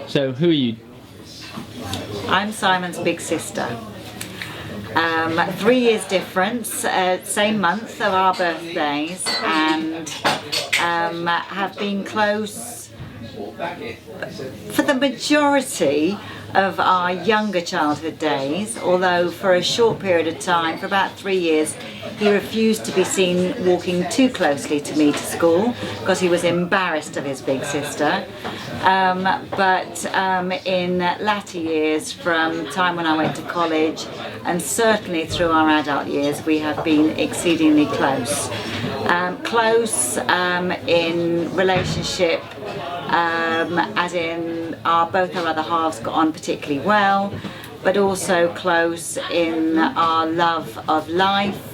So, who are you? I'm Simon's big sister. 3 years difference, same month of our birthdays, and have been close for the majority of our younger childhood days, although for a short period of time, for about 3 years, he refused to be seen walking too closely to me to school because he was embarrassed of his big sister. But in latter years, from time when I went to college and certainly through our adult years, we have been exceedingly close. Close in relationship, as in both our other halves got on particularly well, but also close in our love of life,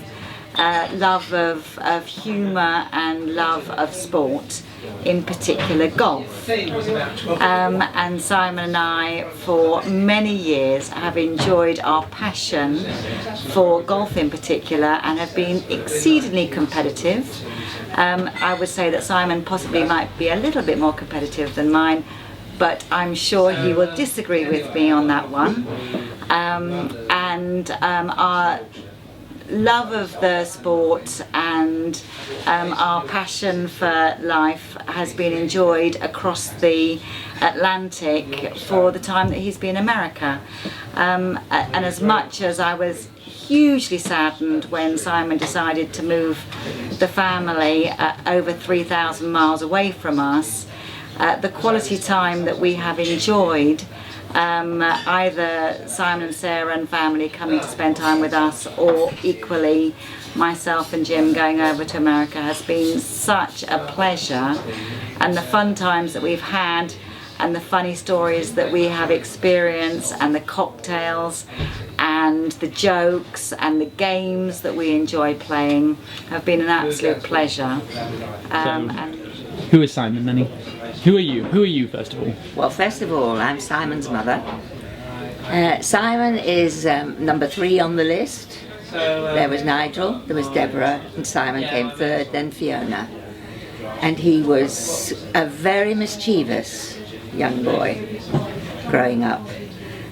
love of humour and love of sport, in particular golf. And Simon and I for many years have enjoyed our passion for golf in particular and have been exceedingly competitive. I would say that Simon possibly might be a little bit more competitive than mine, but I'm sure he will disagree with me on that one. Our love of the sport and our passion for life has been enjoyed across the Atlantic for the time that he's been in America. And as much as I was hugely saddened when Simon decided to move the family over 3,000 miles away from us, the quality time that we have enjoyed, either Simon and Sarah and family coming to spend time with us, or equally myself and Jim going over to America, has been such a pleasure. And the fun times that we've had and the funny stories that we have experienced and the cocktails and the jokes and the games that we enjoy playing have been an absolute pleasure. Who is Simon, Nanny? Who are you? Who are you, first of all? Well, first of all, I'm Simon's mother. Simon is number 3 on the list. There was Nigel, there was Deborah, and Simon came third, then Fiona. And he was a very mischievous young boy growing up.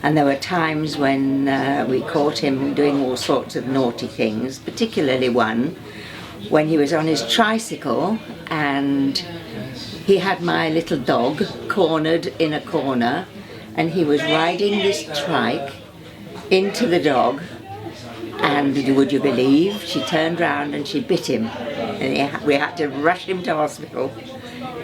And there were times when we caught him doing all sorts of naughty things, particularly one when he was on his tricycle and he had my little dog cornered in a corner, and he was riding this trike into the dog, and would you believe, she turned round and she bit him, and we had to rush him to hospital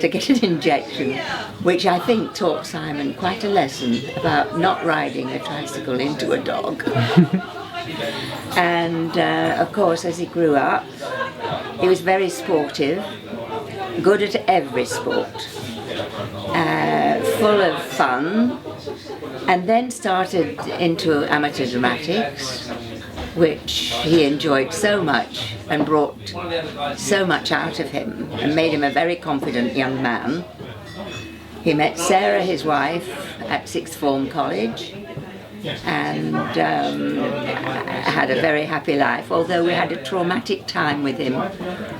to get an injection, which I think taught Simon quite a lesson about not riding a tricycle into a dog. And of course, as he grew up, he was very sportive, good at every sport, full of fun, and then started into amateur dramatics, which he enjoyed so much and brought so much out of him and made him a very confident young man. He met Sarah, his wife, at Sixth Form College, and had a very happy life, although we had a traumatic time with him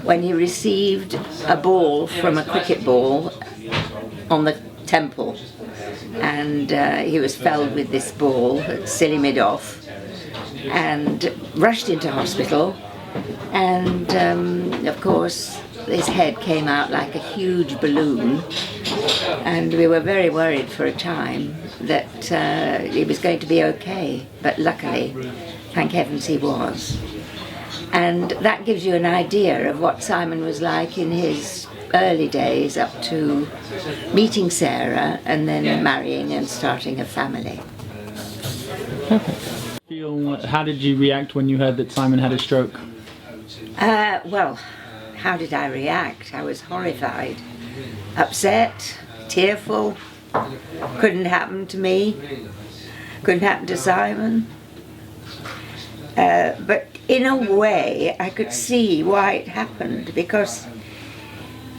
when he received a ball from a cricket ball on the temple, and he was felled with this ball that silly mid off and rushed into hospital, and of course his head came out like a huge balloon, and we were very worried for a time that he was going to be okay, but luckily, thank heavens, he was. And that gives you an idea of what Simon was like in his early days up to meeting Sarah and then marrying and starting a family. How did you react when you heard that Simon had a stroke? Well, how did I react? I was horrified, upset, tearful. Couldn't happen to me, couldn't happen to Simon. But in a way, I could see why it happened, because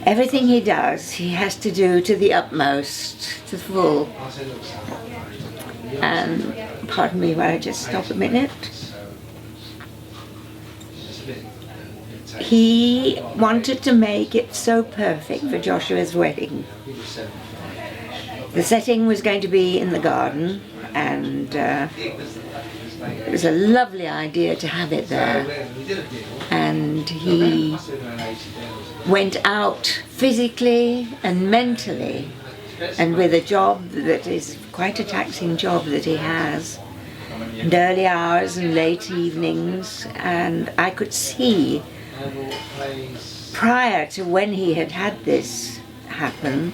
everything he does, he has to do to the utmost, to the full. And pardon me while I just stop a minute. He wanted to make it so perfect for Joshua's wedding. The setting was going to be in the garden, and it was a lovely idea to have it there. And he went out physically and mentally, and with a job that is quite a taxing job that he has, and early hours and late evenings, and I could see prior to when he had had this happen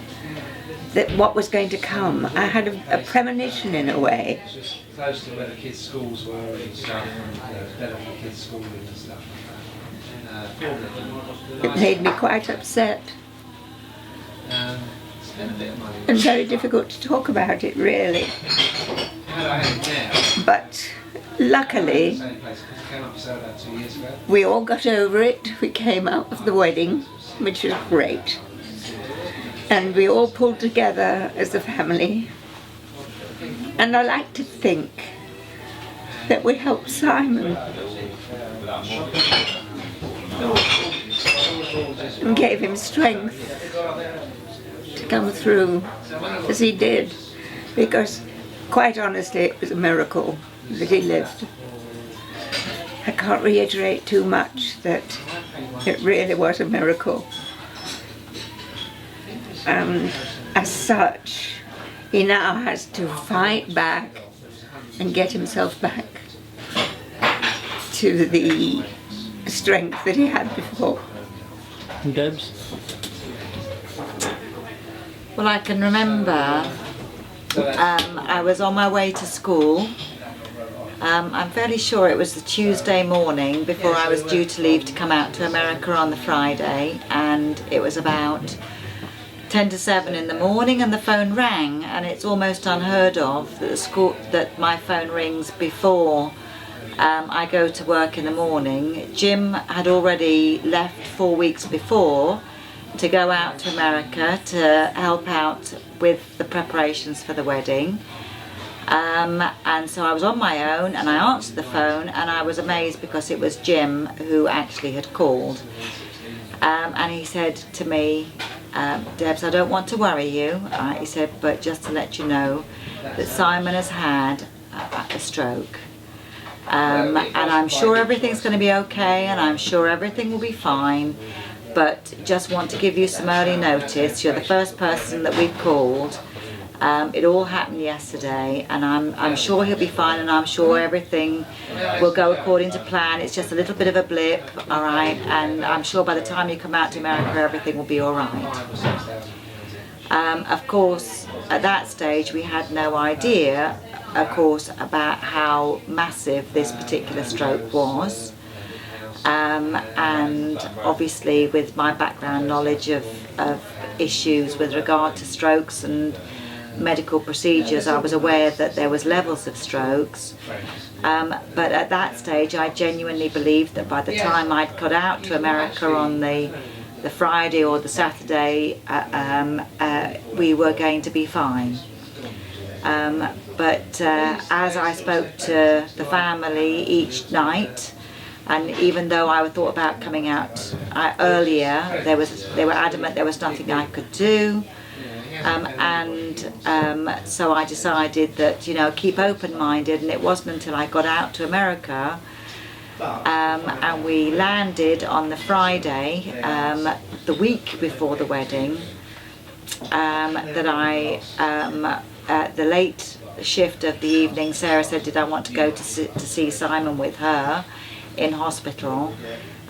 that what was going to come. I had a premonition in a way. Close to where the kids' schools were and stuff, and better for kids' schooling and stuff. It made me quite upset Spend a bit of money. and very difficult to talk about it, really. Had I had it now, But luckily, same place, because it came up for sale about 2 years ago. we all got over it. We came out of the wedding, which was great. And we all pulled together as a family. And I like to think that we helped Simon and gave him strength to come through as he did. Because quite honestly, it was a miracle that he lived. I can't reiterate too much that it really was a miracle. As such, he now has to fight back and get himself back to the strength that he had before. And Debs? Well, I can remember I was on my way to school. I'm fairly sure it was the Tuesday morning before I was due to leave to come out to America on the Friday, and it was about 10 to 7 in the morning, and the phone rang, and it's almost unheard of that my phone rings before I go to work in the morning. Jim had already left 4 weeks before to go out to America to help out with the preparations for the wedding. And so I was on my own, and I answered the phone, and I was amazed because it was Jim who actually had called. And he said to me, Debs, I don't want to worry you, he said, but just to let you know that Simon has had a stroke. And I'm sure everything's going to be okay, and I'm sure everything will be fine, but just want to give you some early notice. You're the first person that we've called. It all happened yesterday, and I'm sure he'll be fine, and I'm sure everything will go according to plan. It's just a little bit of a blip, all right, and I'm sure by the time you come out to America everything will be all right. Of course, at that stage we had no idea, of course, about how massive this particular stroke was. And obviously with my background knowledge of issues with regard to strokes and medical procedures, I was aware that there was levels of strokes, but at that stage I genuinely believed that by the time I'd got out to America on the Friday or the Saturday, we were going to be fine. But as I spoke to the family each night, and even though I thought about coming out earlier, they were adamant there was nothing I could do. So I decided that, keep open-minded, and it wasn't until I got out to America and we landed on the Friday, the week before the wedding, that at the late shift of the evening, Sarah said, did I want to go to see Simon with her in hospital,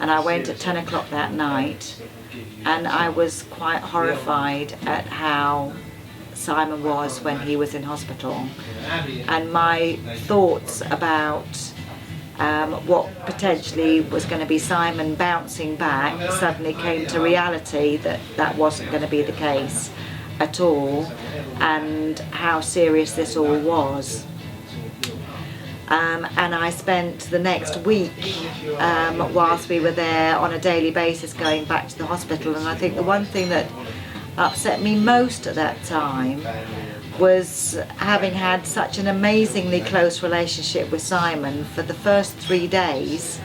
and I went at 10 o'clock that night. And I was quite horrified at how Simon was when he was in hospital. And my thoughts about what potentially was going to be Simon bouncing back suddenly came to reality that wasn't going to be the case at all, and how serious this all was. And I spent the next week whilst we were there on a daily basis going back to the hospital, and I think the one thing that upset me most at that time was having had such an amazingly close relationship with Simon for the first 3 days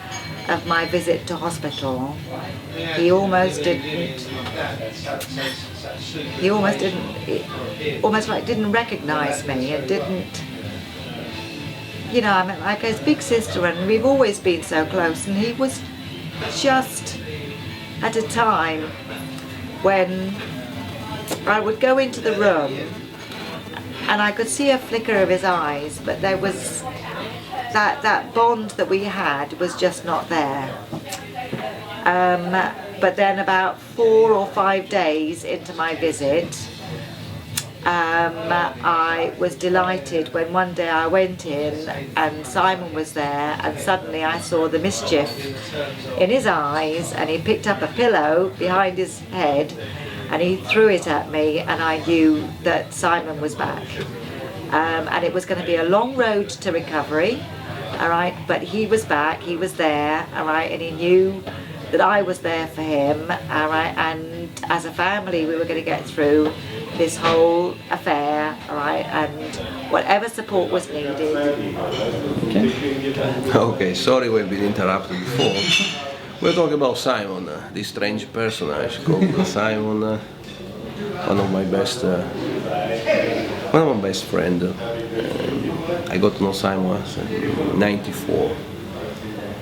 of my visit to hospital, he almost didn't recognize me and didn't, you know, I'm like his big sister and we've always been so close, and he was just at a time when I would go into the room and I could see a flicker of his eyes, but there was that bond that we had was just not there. But then about 4 or 5 days into my visit, I was delighted when one day I went in and Simon was there, and suddenly I saw the mischief in his eyes, and he picked up a pillow behind his head and he threw it at me, and I knew that Simon was back. And it was going to be a long road to recovery, all right, but he was back, he was there, all right, and he knew that I was there for him, all right, and as a family we were going to get through this whole affair, all right, and whatever support was needed. Okay, sorry we've been interrupted before. We're talking about Simon, this strange personage called Simon, one of my best friends. I got to know Simon in '94.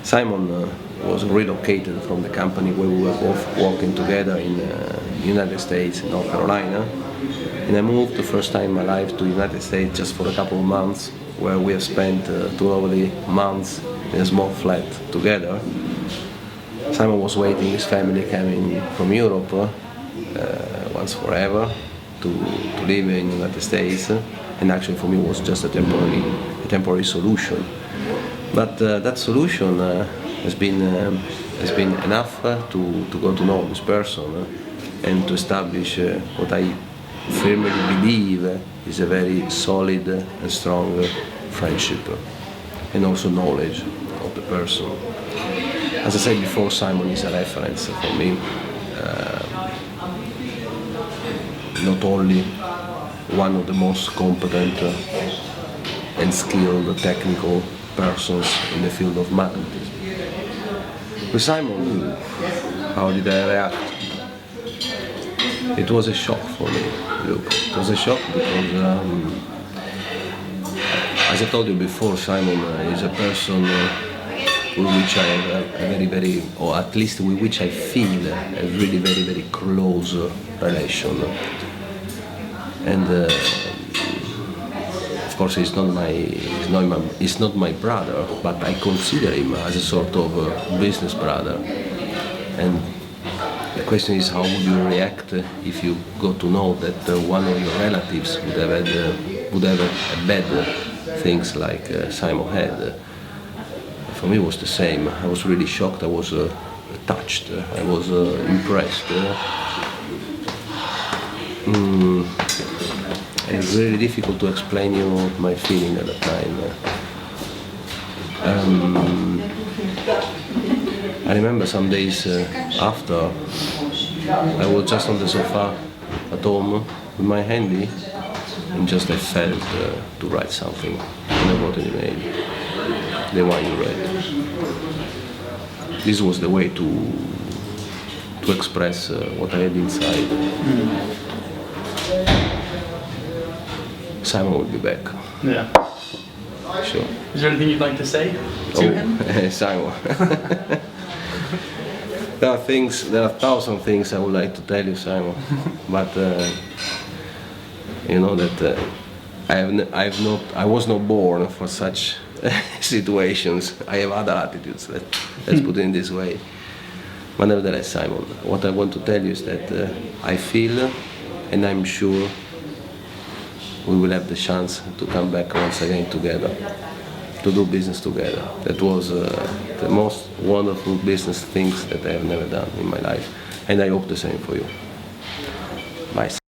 Simon was relocated from the company where we were both working together in the United States, in North Carolina. And I moved the first time in my life to the United States just for a couple of months, where we have spent 2 lovely months in a small flat together. Simon was waiting, his family coming from Europe once forever to live in the United States, and actually for me it was just a temporary solution. But that solution has been enough to go to know this person and to establish what I firmly believe is a very solid and strong friendship, and also knowledge of the person. As I said before, Simon is a reference for me. Not only one of the most competent and skilled technical persons in the field of magnetism. With Simon, how did I react? It was a shock for me. Look, it was a shock because, as I told you before, Simon is a person with which I have a very, or at least with which I feel a really very close relation. And of course, he's not my brother, but I consider him as a sort of business brother. And the question is, how would you react if you got to know that one of your relatives would have had bad things like Simon had? For me, it was the same. I was really shocked. I was touched. I was impressed. It's really difficult to explain my feeling at the time. I remember some days after, I was just on the sofa at home with my handy, and just I felt to write something, and I wrote an email, the one you read. This was the way to express what I had inside. Simon will be back. Yeah. Sure. Is there anything you'd like to say to him? Simon. There are 1,000 things I would like to tell you, Simon, but you know that I was not born for such situations. I have other attitudes. Let's put it in this way. But nevertheless, Simon, what I want to tell you is that I feel, and I'm sure, we will have the chance to come back once again together, to do business together. That was the most wonderful business things that I have never done in my life, and I hope the same for you. Bye.